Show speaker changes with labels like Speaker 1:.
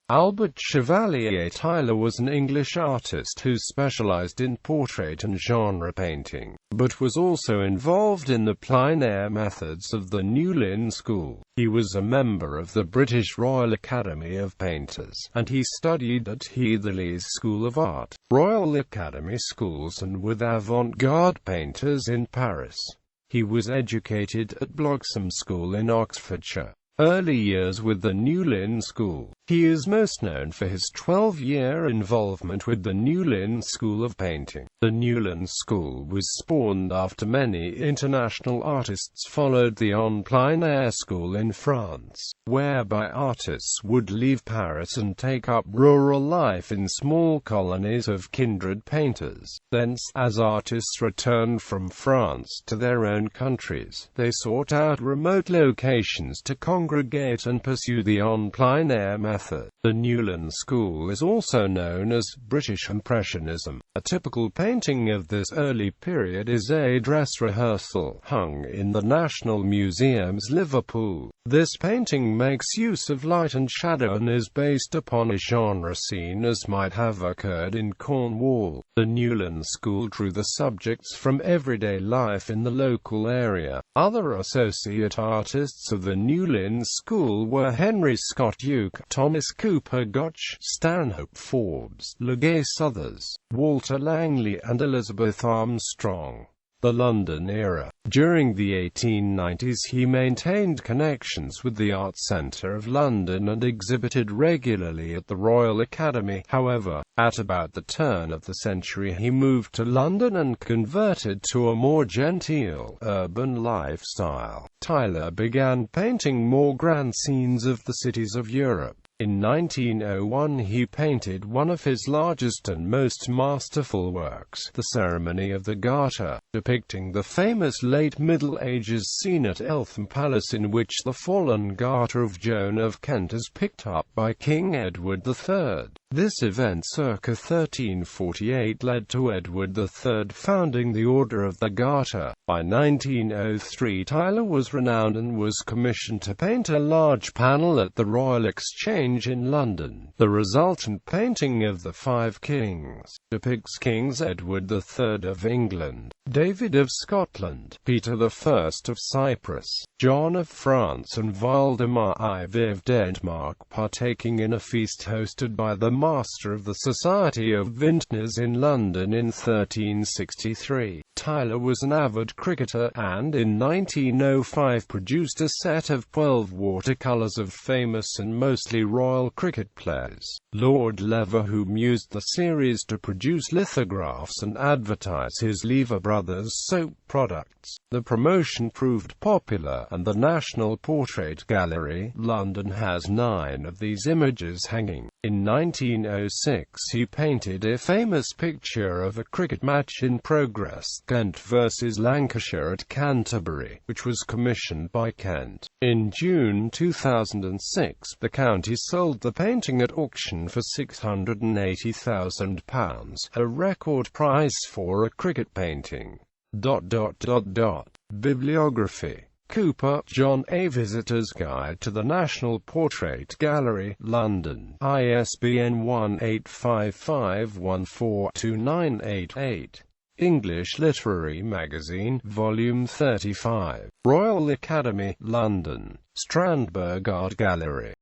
Speaker 1: Albert Chevallier Tayler was an English artist who specialised in portrait and genre painting, but was also involved in the plein air methods of the Newlyn School. He was a member of the British Royal Academy of Painters, and he studied at Heatherley's School of Art, Royal Academy Schools, and with avant-garde painters in Paris. He was educated at Bloxham School in Oxfordshire. Early years with the Newlyn School. He is most known for his 12-year involvement with the Newlyn School of Painting. The Newlyn School was spawned after many international artists followed the plein air school in France, whereby artists would leave Paris and take up rural life in small colonies of kindred painters. Thence, as artists returned from France to their own countries, they sought out remote locations to congregate and pursue the plein air method. The Newlyn School is also known as British Impressionism. A typical painting of this early period is a dress rehearsal, hung in the National Museum's Liverpool. This painting makes use of light and shadow and is based upon a genre scene as might have occurred in Cornwall. The Newlyn School drew the subjects from everyday life in the local area. Other associate artists of the Newlyn School were Henry Scott Duke, Thomas Cooper Gotch, Stanhope Forbes, Legay Southers, Walter Langley and Elizabeth Armstrong. The London era. During the 1890s he maintained connections with the Art Centre of London and exhibited regularly at the Royal Academy. However, at about the turn of the century he moved to London and converted to a more genteel, urban lifestyle. Tayler began painting more grand scenes of the cities of Europe. In 1901 he painted one of his largest and most masterful works, The Ceremony of the Garter, depicting the famous late Middle Ages scene at Eltham Palace in which the fallen garter of Joan of Kent is picked up by King Edward III. This event circa 1348 led to Edward III founding the Order of the Garter. By 1903 Tayler was renowned and was commissioned to paint a large panel at the Royal Exchange in London. The resultant painting of the Five Kings depicts Kings Edward III of England, David of Scotland, Peter I of Cyprus, John of France and Valdemar IV of Denmark partaking in a feast hosted by the Master of the Society of Vintners in London in 1363. Tayler was an avid cricketer, and in 1905 produced a set of 12 watercolours of famous and mostly royal cricket players. Lord Leverhulme used the series to produce lithographs and advertise his Lever Brothers soap products. The promotion proved popular, and the National Portrait Gallery, London has 9 of these images hanging. In 1906 he painted a famous picture of a cricket match in progress, Kent vs Lancashire at Canterbury, which was commissioned by Kent. In June 2006 the county sold the painting at auction for £680,000, a record price for a cricket painting. Bibliography. Cooper, John. A Visitor's Guide to the National Portrait Gallery, London. ISBN 1-855-142988. English Literary Magazine, Volume 35. Royal Academy, London. Strandberg Art Gallery.